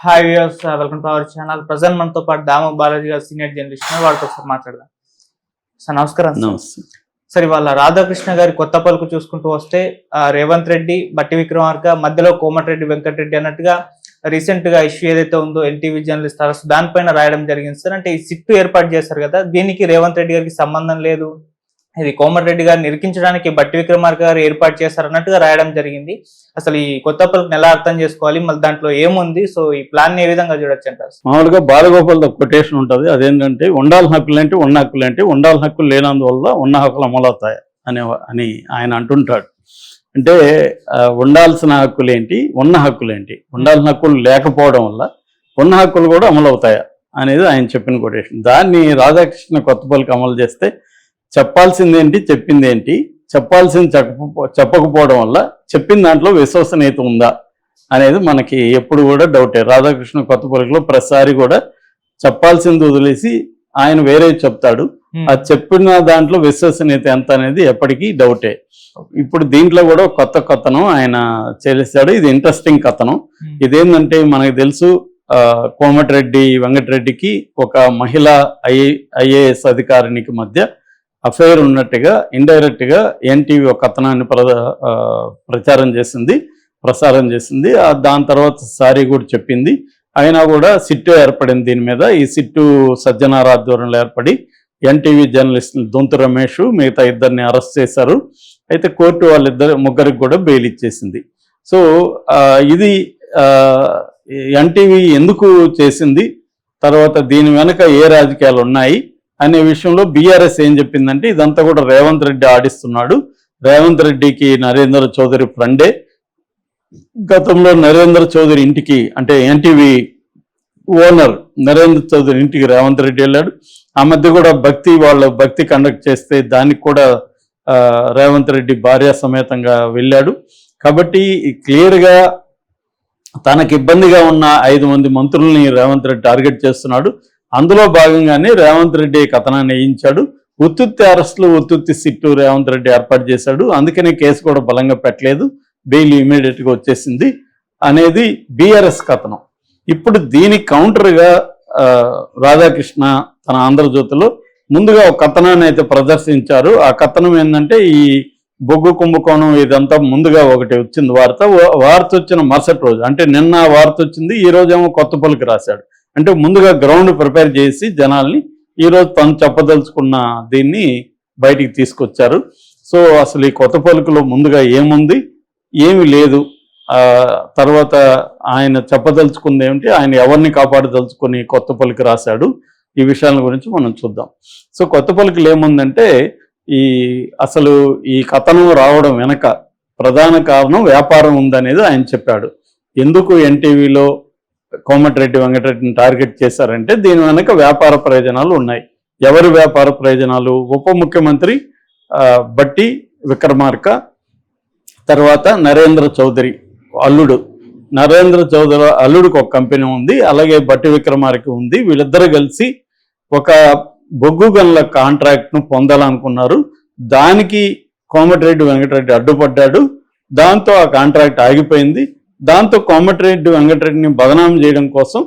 Hi viewers, welcome to our channel. Present మనతో పాటు దామ బాలాజీ గారు సీనియర్ జర్నలిస్ట్, వాళ్ళతో ఒకసారి మాట్లాడదాం. సార్ నమస్కారం. సార్ ఇవాళ రాధాకృష్ణ గారి కొత్త పలుకు చూసుకుంటూ వస్తే రేవంత్ రెడ్డి, బట్టి విక్రమార్క మధ్యలో కోమటిరెడ్డి వెంకటరెడ్డి అన్నట్టుగా రీసెంట్ గా ఇష్యూ ఏదైతే ఉందో ఎన్టీవీ జర్నలిస్ట్ అరెస్ట్ దానిపైన రాయడం జరిగింది సార్. అంటే ఈ సిట్టు ఏర్పాటు చేశారు కదా, దీనికి రేవంత్ రెడ్డి గారికి సంబంధం లేదు, ఇది కోమటిరెడ్డి గారిని ఇరికించడానికి బట్టి విక్రమార్క గారు ఏర్పాటు చేశారు అన్నట్టుగా రాయడం జరిగింది. అసలు ఈ కొత్త పలుకుని ఎలా అర్థం చేసుకోవాలి, మళ్ళీ దాంట్లో ఏముంది, సో ఈ ప్లాన్ ఏ విధంగా చూడొచ్చు అంటారు? మామూలుగా బాలగోపాల్ కొటేషన్ ఉంటుంది, అదేంటంటే ఉండాల్సిన హక్కులు ఏంటి, ఉన్న హక్కులు ఏంటి, ఉండాల్సిన హక్కులు లేనందువల్ల ఉన్న హక్కులు అమలవుతాయి అని ఆయన అంటుంటాడు. అంటే ఉండాల్సిన హక్కులు ఏంటి, ఉన్న హక్కులు ఏంటి, ఉండాల్సిన హక్కులు లేకపోవడం వల్ల ఉన్న హక్కులు కూడా అమలవుతాయా అనేది ఆయన చెప్పిన కొటేషన్. దాన్ని రాధాకృష్ణ కొత్త పలుకు అమలు చేస్తే చెప్పాల్సిందేంటి, చెప్పిందేంటి, చెప్పాల్సింది చెప్పకపోవడం వల్ల చెప్పిన దాంట్లో విశ్వసనీయత ఉందా అనేది మనకి ఎప్పుడు కూడా డౌటే. రాధాకృష్ణ కొత్త పలుకులో ప్రతిసారి కూడా చెప్పాల్సింది వదిలేసి ఆయన వేరే చెప్తాడు, అది చెప్పిన దాంట్లో విశ్వసనీయత ఎంత అనేది ఎప్పటికీ డౌటే. ఇప్పుడు దీంట్లో కూడా కొత్త కథనం ఆయన చేశాడు. ఇది ఇంట్రెస్టింగ్ కథనం. ఇదేంటంటే మనకు తెలుసు, కోమటిరెడ్డి వెంకటరెడ్డికి ఒక మహిళా ఐఏఎస్ అధికారికి మధ్య అఫైర్ ఉన్నట్టుగా ఇండైరెక్ట్ గా ఎన్టీవీ ఒక కథనాన్ని ప్రసారం చేసింది. దాని తర్వాత సారీ కూడా చెప్పింది. అయినా కూడా సిట్టు ఏర్పడింది దీని మీద. ఈ సిట్టు సజ్జనార్ ఆధ్వర్యంలో ఏర్పడి ఎన్టీవీ జర్నలిస్టులు దొంతు రమేష్ మిగతా ఇద్దరిని అరెస్ట్ చేశారు. అయితే కోర్టు ముగ్గురికి కూడా బెయిల్ ఇచ్చేసింది. సో ఇది ఎన్టీవీ ఎందుకు చేసింది, తర్వాత దీని వెనక ఏ రాజకీయాలు ఉన్నాయి అనే విషయంలో బీఆర్ఎస్ ఏం చెప్పిందంటే, ఇదంతా కూడా రేవంత్ రెడ్డి ఆడిస్తున్నాడు. రేవంత్ రెడ్డికి నరేంద్ర చౌదరి ఫ్రెండే. గతంలో నరేంద్ర చౌదరి ఇంటికి, అంటే ఎన్టీవీ ఓనర్ నరేంద్ర చౌదరి ఇంటికి రేవంత్ రెడ్డి వెళ్ళాడు. ఆ మధ్య కూడా వాళ్ళు భక్తి కండక్ట్ చేస్తే దానికి కూడా రేవంత్ రెడ్డి భార్య సమేతంగా వెళ్ళాడు. కాబట్టి క్లియర్గా తనకి ఇబ్బందిగా ఉన్న 5 మంది మంత్రుల్ని రేవంత్ రెడ్డి టార్గెట్ చేస్తున్నాడు. అందులో భాగంగానే రేవంత్ రెడ్డి కథనాన్ని వేయించాడు. ఉత్తుత్తి అరెస్టులు, ఉత్తుత్తి సిట్టు రేవంత్ రెడ్డి ఏర్పాటు చేశాడు. అందుకనే కేసు కూడా బలంగా పెట్టలేదు, బెయిల్ ఇమీడియట్గా వచ్చేసింది అనేది బీఆర్ఎస్ కథనం. ఇప్పుడు దీనికి కౌంటర్గా రాధాకృష్ణ తన ఆంధ్రజ్యోతిలో ముందుగా ఒక కథనాన్ని అయితే ప్రదర్శించారు. ఆ కథనం ఏంటంటే, ఈ బొగ్గు కుంభకోణం ఇదంతా ముందుగా ఒకటి వచ్చింది వార్త వచ్చిన మరుసటి రోజు, అంటే నిన్న వార్త వచ్చింది, ఈ రోజేమో కొత్త పలుకు రాశాడు. అంటే ముందుగా గ్రౌండ్ ప్రిపేర్ చేసి జనాల్ని ఈరోజు తను చెప్పదలుచుకున్న దీన్ని బయటికి తీసుకొచ్చారు. సో అసలు ఈ కొత్త పలుకులో ముందుగా ఏముంది, ఏమి లేదు, తర్వాత ఆయన చెప్పదలుచుకుంది ఏమిటి, ఆయన ఎవరిని కాపాడదలుచుకొని కొత్త పలుకు రాశాడు, ఈ విషయాల గురించి మనం చూద్దాం. సో కొత్త పలుకులు ఏముందంటే, అసలు ఈ కథనం రావడం వెనక ప్రధాన కారణం వ్యాపారం ఉందనేది ఆయన చెప్పాడు. ఎందుకు ఎన్టీవీలో కోమటిరెడ్డి వెంకటరెడ్డిని టార్గెట్ చేశారంటే, దీని వెనక వ్యాపార ప్రయోజనాలు ఉన్నాయి. ఎవరి వ్యాపార ప్రయోజనాలు? ఉప ముఖ్యమంత్రి బట్టి విక్రమార్క, తర్వాత నరేంద్ర చౌదరి అల్లుడు. నరేంద్ర చౌదరి అల్లుడికి ఒక కంపెనీ ఉంది, అలాగే బట్టి విక్రమార్క ఉంది. వీళ్ళిద్దరూ కలిసి ఒక బొగ్గు గనుల కాంట్రాక్ట్ను పొందాలనుకున్నారు. దానికి కోమటిరెడ్డి వెంకటరెడ్డి అడ్డుపడ్డాడు. దాంతో ఆ కాంట్రాక్ట్ ఆగిపోయింది. దాంతో కోమటిరెడ్డి వెంకటరెడ్డిని బదనాం చేయడం కోసం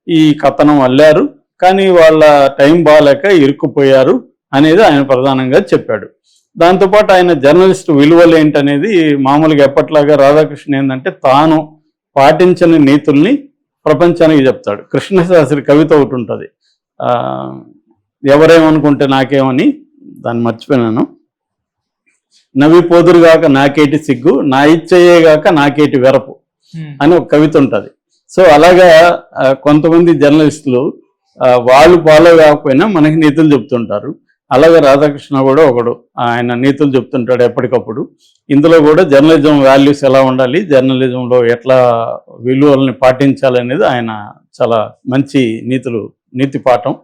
ఈ కథనం అల్లారు. కానీ వాళ్ళ టైం బాగాలేక ఇరుక్కుపోయారు అనేది ఆయన ప్రధానంగా చెప్పాడు. దాంతోపాటు ఆయన జర్నలిస్ట్ విలువలు ఏంటనేది మామూలుగా ఎప్పట్లాగా రాధాకృష్ణ ఏంటంటే, తాను పాటించని నీతుల్ని ప్రపంచానికి చెప్తాడు. కృష్ణశాస్త్రి కవిత ఒకటి ఉంటుంది, ఎవరేమనుకుంటే నాకేమని, దాన్ని మర్చిపోయినాను. నవ్వి పోదురుగాక నాకేటి సిగ్గు, నా ఇచ్చయ్యేగాక నాకేటి వెరపు అని ఒక కవిత ఉంటుంది. సో అలాగా కొంతమంది జర్నలిస్టులు వాళ్ళు ఫాలో కాకపోయినా మనకి నీతులు చెప్తుంటారు. అలాగే రాధాకృష్ణ కూడా ఒకడు, ఆయన నీతులు చెప్తుంటాడు ఎప్పటికప్పుడు. ఇందులో కూడా జర్నలిజం వాల్యూస్ ఎలా ఉండాలి, జర్నలిజంలో ఎట్లా విలువల్ని పాటించాలనేది ఆయన చాలా మంచి నీతి పాఠం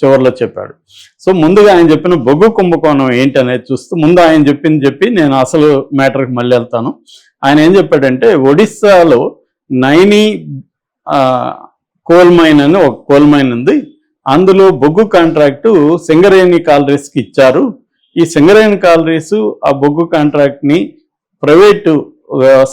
చివరిలో చెప్పాడు. సో ముందుగా ఆయన చెప్పిన బొగ్గు కుంభకోణం ఏంటి అనేది చూస్తూ, ముందు ఆయన చెప్పి నేను అసలు మ్యాటర్కి మళ్ళీ వెళ్తాను. ఆయన ఏం చెప్పాడంటే, ఒడిస్సాలో నైని కోల్ మైన్ అని ఒక కోల్ మైన్ ఉంది. అందులో బొగ్గు కాంట్రాక్టు సింగరేణి కాలరీస్కి ఇచ్చారు. ఈ సింగరేణి కాలరీస్ ఆ బొగ్గు కాంట్రాక్ట్ని ప్రైవేటు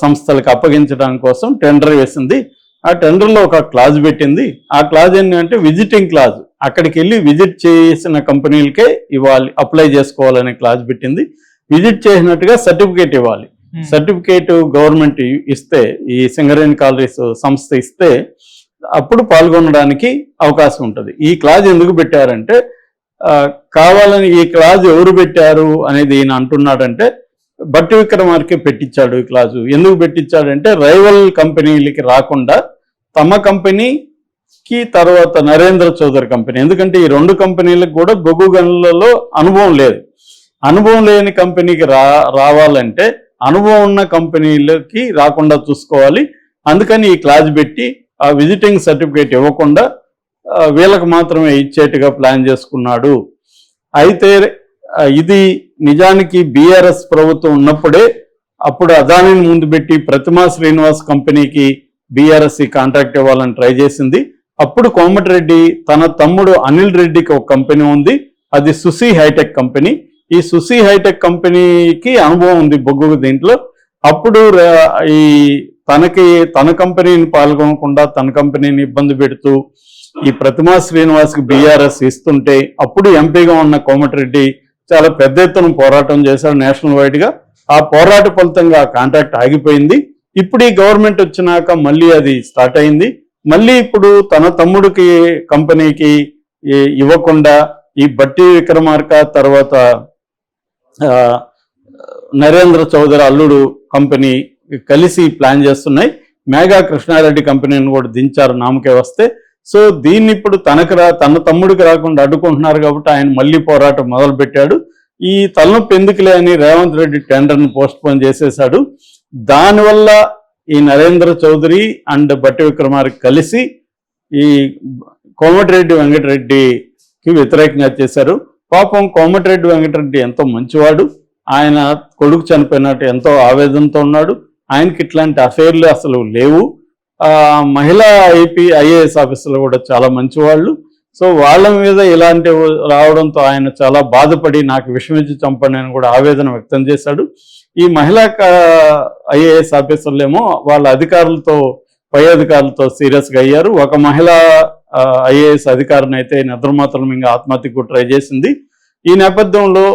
సంస్థలకు అప్పగించడం కోసం టెండర్ వేసింది. ఆ టెండర్లో ఒక క్లాజ్ పెట్టింది. ఆ క్లాజ్ ఏంటంటే విజిటింగ్ క్లాజ్, అక్కడికి వెళ్ళి విజిట్ చేసిన కంపెనీలకే ఇవ్వాలి, అప్లై చేసుకోవాలనే క్లాజ్ పెట్టింది. విజిట్ చేసినట్టుగా సర్టిఫికేట్ ఇవ్వాలి. సర్టిఫికేట్ గవర్నమెంట్ ఇస్తే, ఈ సింగరేణి కాలరీస్ సంస్థ ఇస్తే అప్పుడు పాల్గొనడానికి అవకాశం ఉంటుంది. ఈ క్లాజ్ ఎందుకు పెట్టారంటే, కావాలని ఈ క్లాజ్ ఎవరు పెట్టారు అనేది ఈయన అంటున్నాడంటే, బట్టి విక్రమార్కే పెట్టించాడు ఈ క్లాజు. ఎందుకు పెట్టించాడంటే, రైవల్ కంపెనీలకి రాకుండా తమ కంపెనీకి, తర్వాత నరేంద్ర చౌదరి కంపెనీ, ఎందుకంటే ఈ రెండు కంపెనీలకు కూడా బొగ్గు గనులలో అనుభవం లేదు. అనుభవం లేని కంపెనీకి రావాలంటే అనుభవం ఉన్న కంపెనీలకి రాకుండా చూసుకోవాలి. అందుకని ఈ క్లాజ్ పెట్టి ఆ విజిటింగ్ సర్టిఫికేట్ ఇవ్వకుండా వీళ్ళకి మాత్రమే ఇచ్చేట్టుగా ప్లాన్ చేసుకున్నాడు. అయితే ఇది నిజానికి బీఆర్ఎస్ ప్రభుత్వం ఉన్నప్పుడే, అప్పుడు అదానిని ముందు పెట్టి ప్రతిమా శ్రీనివాస్ కంపెనీకి బీఆర్ఎస్ ఈ కాంట్రాక్ట్ ఇవ్వాలని ట్రై చేసింది. అప్పుడు కోమటిరెడ్డి తన తమ్ముడు అనిల్ రెడ్డికి ఒక కంపెనీ ఉంది, అది సుసి హైటెక్ కంపెనీ. ఈ సుసి హైటెక్ కంపెనీకి అనుభవం ఉంది బొగ్గు దీంట్లో. అప్పుడు ఈ తన కంపెనీని పాల్గొనకుండా తన కంపెనీని ఇబ్బంది పెడుతూ ఈ ప్రతిమా శ్రీనివాస్కి బీఆర్ఎస్ ఇస్తుంటే, అప్పుడు ఎంపీగా ఉన్న కోమటిరెడ్డి చాలా పెద్ద ఎత్తున పోరాటం చేశాడు నేషనల్ వైడ్ గా. ఆ పోరాట ఫలితంగా ఆ కాంట్రాక్ట్ ఆగిపోయింది. ఇప్పుడు ఈ గవర్నమెంట్ వచ్చినాక మళ్ళీ అది స్టార్ట్ అయింది. మళ్ళీ ఇప్పుడు తన తమ్ముడికి కంపెనీకి ఇవ్వకుండా ఈ బట్టి విక్రమార్క తర్వాత నరేంద్ర చౌదరి అల్లుడు కంపెనీ కలిసి ప్లాన్ చేస్తున్నాయి. మేఘా కృష్ణారెడ్డి కంపెనీని కూడా దించారు నామకే వస్తే. సో దీన్ని ఇప్పుడు తన తమ్ముడికి రాకుండా అడ్డుకుంటున్నారు కాబట్టి ఆయన మళ్ళీ పోరాటం మొదలు పెట్టాడు. ఈ తలనొప్పి ఎందుకులే అని రేవంత్ రెడ్డి టెండర్ను పోస్ట్ పోన్ చేసేశాడు. దానివల్ల ఈ నరేంద్ర చౌదరి అండ్ బట్టి విక్రమార్క కలిసి ఈ కోమటిరెడ్డి వెంకటరెడ్డికి వ్యతిరేకంగా చేశారు. పాపం కోమటిరెడ్డి వెంకటరెడ్డి ఎంతో మంచివాడు. ఆయన కొడుకు చనిపోయినట్టు ఎంతో ఆవేదనతో ఉన్నాడు. ఆయనకి ఇట్లాంటి అఫైర్లు అసలు లేవు. మహిళా ఐఏఎస్ ఆఫీసర్లు కూడా చాలా మంచివాళ్ళు. సో వాళ్ళ మీద ఇలాంటి రావడంతో ఆయన చాలా బాధపడి నాకు విషమించి చంపండి అని కూడా ఆవేదన వ్యక్తం చేశాడు. ఈ మహిళా ఐఏఎస్ ఆఫీసర్లేమో వాళ్ళ అధికారులతో, పై అధికారులతో సీరియస్గా అయ్యారు. ఒక మహిళా ఐఏఎస్ అధికారిని అయితే నిద్రమాత్రం ఇంకా ఆత్మహత్యకు ట్రై చేసింది. ఈ నేపథ్యంలో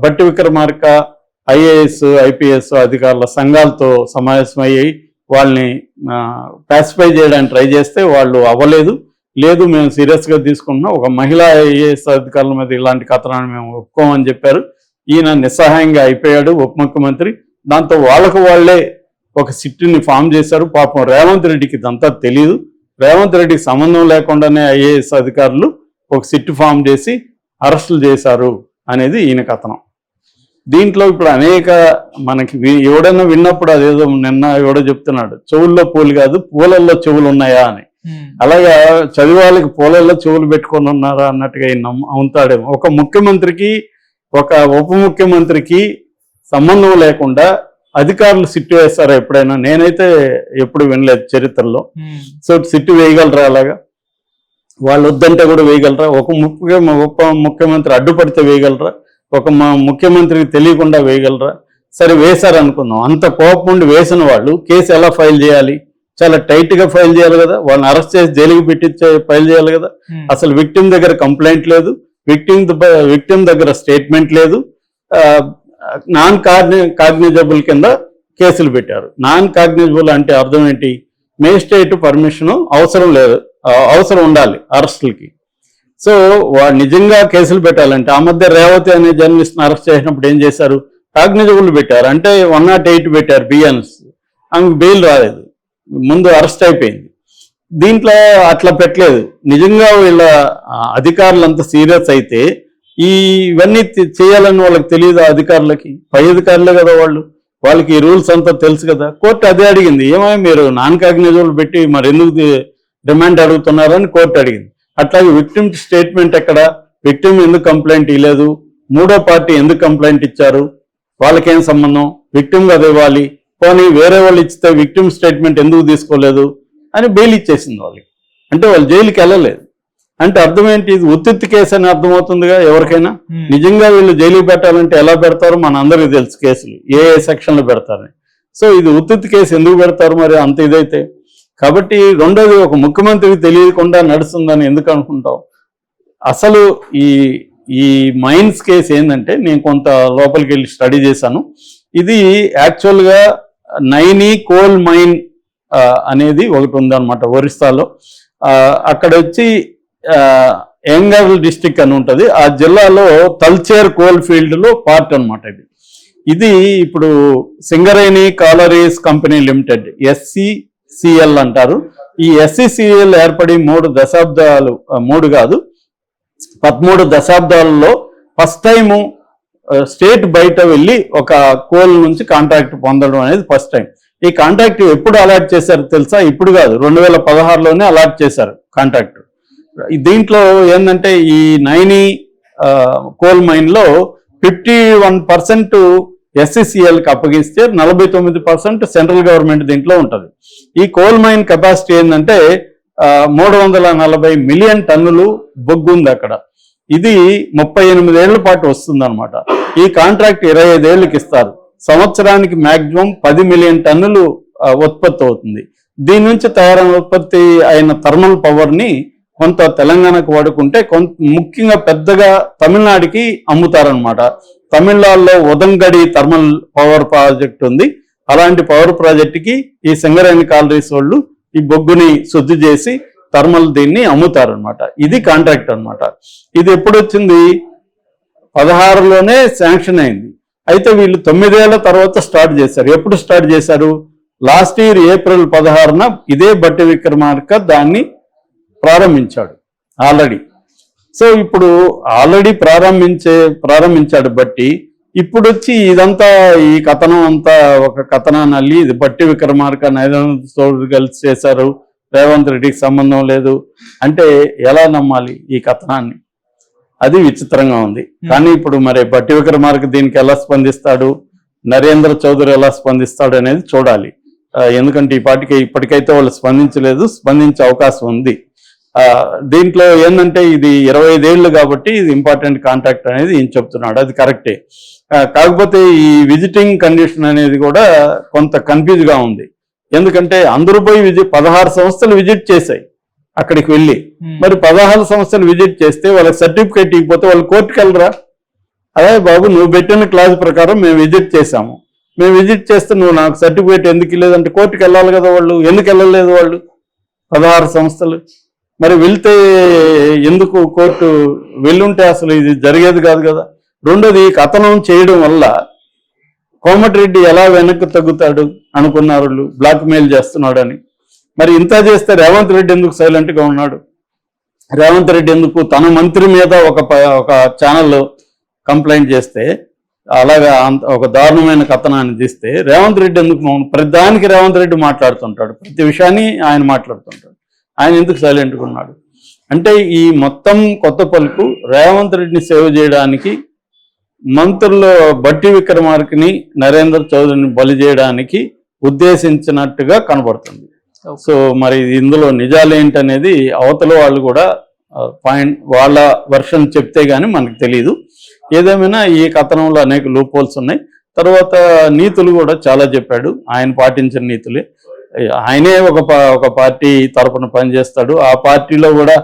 బట్టి విక్రమార్క ఐఏఎస్ ఐపీఎస్ అధికారుల సంఘాలతో సమావేశమయ్యి వాళ్ళని పాసిఫై చేయడానికి ట్రై చేస్తే వాళ్ళు అవ్వలేదు. లేదు, మేము సీరియస్గా తీసుకుంటున్నాం, ఒక మహిళా ఐఏఎస్ అధికారుల మీద ఇలాంటి కథనాన్ని మేము ఒప్పుకోమని చెప్పారు. ఈయన నిస్సహాయంగా అయిపోయాడు ఉప ముఖ్యమంత్రి. దాంతో వాళ్ళే ఒక సిట్టుని ఫామ్ చేశారు. పాపం రేవంత్ రెడ్డికి ఇదంతా తెలియదు. రేవంత్ రెడ్డికి సంబంధం లేకుండానే ఐఏఎస్ అధికారులు ఒక సిట్టు ఫామ్ చేసి అరెస్టులు చేశారు అనేది ఈయన కథనం. దీంట్లో ఇప్పుడు అనేక మనకి ఎవడన్నా విన్నప్పుడు అదేదో నిన్న ఎవడో చెప్తున్నాడు, చెవుల్లో పూలు కాదు పూలల్లో చెవులు ఉన్నాయా అని. అలాగా చదివే వాళ్ళకి పూలల్లో చెవులు పెట్టుకొని ఉన్నారా అన్నట్టుగా ఈయన అవుతాడేమో. ఒక ముఖ్యమంత్రికి ఒక ఉప ముఖ్యమంత్రికి సంబంధం లేకుండా అధికారులు సిట్టు వేస్తారా ఎప్పుడైనా? నేనైతే ఎప్పుడు వినలేదు చరిత్రలో. సో సిట్టు వేయగలరా? అలాగా వాళ్ళు వద్దంటే కూడా వేయగలరా? ఉప ముఖ్యమంత్రి అడ్డుపడితే వేయగలరా? ఒక ముఖ్యమంత్రికి తెలియకుండా వేయగలరా? సరే వేశారు అనుకుందాం. అంత కోపం ఉండి వేసిన వాళ్ళు కేసు ఎలా ఫైల్ చేయాలి? చాలా టైట్ గా ఫైల్ చేయాలి కదా. వాళ్ళని అరెస్ట్ చేసి జైలుకి పెట్టించే ఫైల్ చేయాలి కదా. అసలు విక్టిమ్ దగ్గర కంప్లైంట్ లేదు, విక్టిమ్ దగ్గర స్టేట్మెంట్ లేదు. నాన్ కాగ్నిజబుల్ కింద కేసులు పెట్టారు. నాన్ కాగ్నిజబుల్ అంటే అర్థం ఏంటి? మేజిస్ట్రేట్ పర్మిషన్ అవసరం లేదు, అవసరం ఉండాలి అరెస్టులకి. సో వాడు నిజంగా కేసులు పెట్టాలంటే, ఆ మధ్య రేవతి అనే జర్నలిస్ట్ని అరెస్ట్ చేసినప్పుడు ఏం చేశారు? కాగ్నిజబుల్ పెట్టారు, అంటే 108 పెట్టారు బిఎన్స్. ఆమెకు బెయిల్ రాలేదు, ముందు అరెస్ట్ అయిపోయింది. దీంట్లో అట్లా పెట్టలేదు. నిజంగా వీళ్ళ అధికారులు అంత సీరియస్ అయితే ఇవన్నీ చేయాలని వాళ్ళకి తెలియదు. అధికారులకి పై అధికారులే కదా వాళ్ళకి ఈ రూల్స్ అంతా తెలుసు కదా. కోర్టు అదే అడిగింది, ఏమైనా మీరు నాన్ కాగ్నిజబుల్ పెట్టి మరి ఎందుకు రిమాండ్ అడుగుతున్నారని కోర్టు అడిగింది. అట్లాగే విక్టిమ్ స్టేట్మెంట్ ఎక్కడ? విక్టిమ్ ఎందుకు కంప్లైంట్ ఇవ్వలేదు? మూడో పార్టీ ఎందుకు కంప్లైంట్ ఇచ్చారు? వాళ్ళకేం సంబంధం? విక్టిమ్ కదా ఇవ్వాలి. పోనీ వేరే వాళ్ళు ఇచ్చితే విక్టిమ్ స్టేట్మెంట్ ఎందుకు తీసుకోలేదు అని బెయిల్ ఇచ్చేసింది వాళ్ళకి. అంటే వాళ్ళు జైలుకి వెళ్ళలేదు. అంటే అర్థం ఏంటి? ఇది ఉత్తిత్తి కేసు అని అర్థమవుతుందిగా ఎవరికైనా. నిజంగా వీళ్ళు జైలుకి పెట్టాలంటే ఎలా పెడతారో మన అందరికీ తెలుసు, కేసులు ఏ సెక్షన్లో పెడతారని. సో ఇది ఉత్తిత్తి కేసు ఎందుకు పెడతారు మరి అంత ఇదైతే? కాబట్టి రెండోది, ఒక ముఖ్యమంత్రికి తెలియకుండా నడుస్తుందని ఎందుకు అనుకుంటావు? అసలు ఈ మైన్స్ కేసు ఏంటంటే, నేను కొంత లోపలికి వెళ్ళి స్టడీ చేశాను. ఇది యాక్చువల్గా నైని కోల్ మైన్ అనేది ఒకటి ఉందన్నమాట ఒరిస్సాలో. అక్కడ వచ్చి యంగల్ డిస్టిక్ అని ఉంటుంది. ఆ జిల్లాలో తల్చేర్ కోల్ ఫీల్డ్లో పార్ట్ అనమాట ఇది ఇప్పుడు Singareni collieries company limited, SCCL అంటారు. ఈ SCCL ఏర్పడి 13 దశాబ్దాలలో ఫస్ట్ టైము స్టేట్ బయట వెళ్ళి ఒక కోల్ నుంచి కాంట్రాక్ట్ పొందడం అనేది ఫస్ట్ టైం. ఈ కాంట్రాక్ట్ ఎప్పుడు అలాట్ చేశారు తెలుసా? ఇప్పుడు కాదు, 2016లోనే అలాట్ చేశారు కాంట్రాక్ట్. దీంట్లో ఏంటంటే, ఈ నైని కోల్ మైన్లో 51% SCCLకి అప్పగిస్తే 49% సెంట్రల్ గవర్నమెంట్ దీంట్లో ఉంటుంది. ఈ కోల్ మైన్ కెపాసిటీ ఏంటంటే 340 మిలియన్ టన్నులు బొగ్గు ఉంది అక్కడ. ఇది 38 ఏళ్ల పాటు వస్తుంది అనమాట. ఈ కాంట్రాక్ట్ 25 ఏళ్ళకి ఇస్తారు. సంవత్సరానికి మాక్సిమం 10 మిలియన్ టన్నులు ఉత్పత్తి అవుతుంది. దీని నుంచి తయారైన ఉత్పత్తి అయిన థర్మల్ పవర్ని కొంత తెలంగాణకు వాడుకుంటే, ముఖ్యంగా పెద్దగా తమిళనాడుకి అమ్ముతారనమాట. తమిళనాడులో ఉదంగడి థర్మల్ పవర్ ప్రాజెక్ట్ ఉంది. అలాంటి పవర్ ప్రాజెక్టుకి ఈ సింగరేణి కాలరీస్ వాళ్ళు ఈ బొగ్గుని శుద్ధి చేసి థర్మల్ దీన్ని అమ్ముతారనమాట. ఇది కాంట్రాక్ట్ అనమాట. ఇది ఎప్పుడు వచ్చింది? 16లోనే శాంక్షన్ అయింది. అయితే వీళ్ళు 9 ఏళ్ల తర్వాత స్టార్ట్ చేశారు. ఎప్పుడు స్టార్ట్ చేశారు? లాస్ట్ ఇయర్ ఏప్రిల్ 16న ఇదే బట్టి విక్రమార్క దాన్ని ప్రారంభించాడు ఆల్రెడీ. సో ఇప్పుడు ఆల్రెడీ ప్రారంభించాడు బట్టి. ఇప్పుడు వచ్చి ఇదంతా ఈ కథనం అంతా ఒక కథనాన్ని అల్లి, ఇది బట్టి విక్రమార్క నరేంద్ర కలిసి చేశారు, రేవంత్ రెడ్డికి సంబంధం లేదు అంటే ఎలా నమ్మాలి ఈ కథనాన్ని? అది విచిత్రంగా ఉంది. కానీ ఇప్పుడు మరి బట్టి విక్రమార్క దీనికి ఎలా స్పందిస్తాడు, నరేంద్ర చౌదరి ఎలా స్పందిస్తాడు అనేది చూడాలి. ఎందుకంటే ఇప్పటికైతే వాళ్ళు స్పందించే అవకాశం ఉంది. దీంట్లో ఏంటంటే, ఇది 25 ఏళ్ళు కాబట్టి ఇది ఇంపార్టెంట్ కాంట్రాక్ట్ అనేది ఈయన చెప్తున్నాడు. అది కరెక్టే. కాకపోతే ఈ విజిటింగ్ కండిషన్ అనేది కూడా కొంత కన్ఫ్యూజ్గా ఉంది. ఎందుకంటే అందరూ పోయి 16 సంస్థలు విజిట్ చేశాయి అక్కడికి వెళ్ళి. మరి 16 సంస్థలు విజిట్ చేస్తే వాళ్ళకి సర్టిఫికేట్ ఇవ్వకపోతే వాళ్ళు కోర్టుకు వెళ్ళరా? అదే బాబు, నువ్వు పెట్టిన క్లాజ్ ప్రకారం మేము విజిట్ చేశాము, మేము విజిట్ చేస్తే నువ్వు నాకు సర్టిఫికేట్ ఎందుకు ఇవ్వలేదంటే కోర్టుకు వెళ్ళాలి కదా వాళ్ళు. ఎందుకు వెళ్ళలేదు వాళ్ళు 16 సంస్థలు? మరి వెళ్తే ఎందుకు కోర్టు వెళ్ళుంటే అసలు ఇది జరిగేది కాదు కదా. రెండోది, కథనం చేయడం వల్ల కోమటిరెడ్డి ఎలా వెనక్కి తగ్గుతాడు అనుకున్నారు వాళ్ళు, బ్లాక్మెయిల్ చేస్తున్నాడని. మరి ఇంత చేస్తే రేవంత్ రెడ్డి ఎందుకు సైలెంట్గా ఉన్నాడు? రేవంత్ రెడ్డి ఎందుకు తన మంత్రి మీద ఒక ఛానల్లో కంప్లైంట్ చేస్తే, అలాగా ఒక దారుణమైన కథనాన్ని తీస్తే రేవంత్ రెడ్డి ఎందుకు ప్రతిదానికి రేవంత్ రెడ్డి మాట్లాడుతుంటాడు, ప్రతి విషయాన్ని ఆయన మాట్లాడుతుంటాడు. ఆయన ఎందుకు సైలెంట్గా ఉన్నాడు? అంటే ఈ మొత్తం కొత్త పలుకు రేవంత్ రెడ్డిని సేవ్ చేయడానికి, మంత్రులు బట్టి విక్రమార్కని నరేంద్ర చౌదరిని బలి చేయడానికి ఉద్దేశించినట్టుగా కనబడుతుంది. సో మరి ఇందులో నిజాలు ఏంటనేది అవతల వాళ్ళు కూడా వాళ్ళ వర్షన్ చెప్తే గానీ మనకు తెలియదు. ఏదేమైనా ఈ కథనంలో అనేక లూప్ హోల్స్ ఉన్నాయి. తర్వాత నీతులు కూడా చాలా చెప్పాడు, ఆయన పాటించిన నీతులే. ఆయనే ఒక పార్టీ తరపున పనిచేస్తాడు. ఆ పార్టీలో కూడా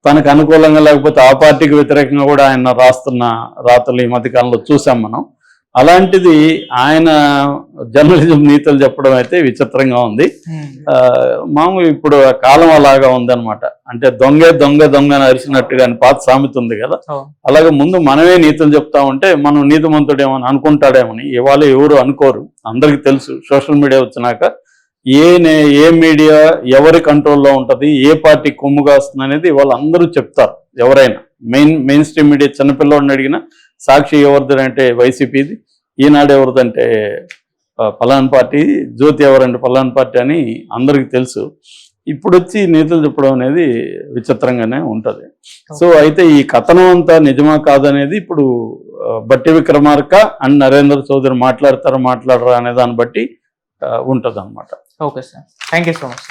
తనకు అనుకూలంగా లేకపోతే ఆ పార్టీకి వ్యతిరేకంగా కూడా ఆయన రాస్తున్న రాతలు ఈ మధ్యకాలంలో చూసాం మనం. అలాంటిది ఆయన జర్నలిజం నీతులు చెప్పడం అయితే విచిత్రంగా ఉంది. మామూలు ఇప్పుడు కాలం అలాగా ఉందన్నమాట. అంటే దొంగ అరిచినట్టుగా అని పాత సామెత ఉంది కదా, అలాగే ముందు మనమే నీతులు చెప్తా ఉంటే మనం నీతిమంతుడేమని అనుకుంటాడేమని. ఇవాళ ఎవరు అనుకోరు, అందరికీ తెలుసు. సోషల్ మీడియా వచ్చినాక ఏ మీడియా ఎవరి కంట్రోల్లో ఉంటుంది, ఏ పార్టీ కొమ్ముగా వస్తుంది అనేది వాళ్ళందరూ చెప్తారు. ఎవరైనా మెయిన్ స్ట్రీమ్ మీడియా చిన్నపిల్లవాడిని అడిగినా సాక్షి ఎవరిది అంటే వైసీపీది, ఈనాడు ఎవరిదంటే పలానా పార్టీ, జ్యోతి ఎవరంటే పలానా పార్టీ అని అందరికీ తెలుసు. ఇప్పుడు వచ్చి నీతులు చెప్పడం అనేది విచిత్రంగానే ఉంటుంది. సో అయితే ఈ కథనం అంతా నిజమా కాదనేది ఇప్పుడు బట్టి విక్రమార్క అండ్ నరేంద్ర చౌదరి మాట్లాడరా అనే దాన్ని బట్టి ఉంటుంది అన్నమాట. Okay sir, thank you so much.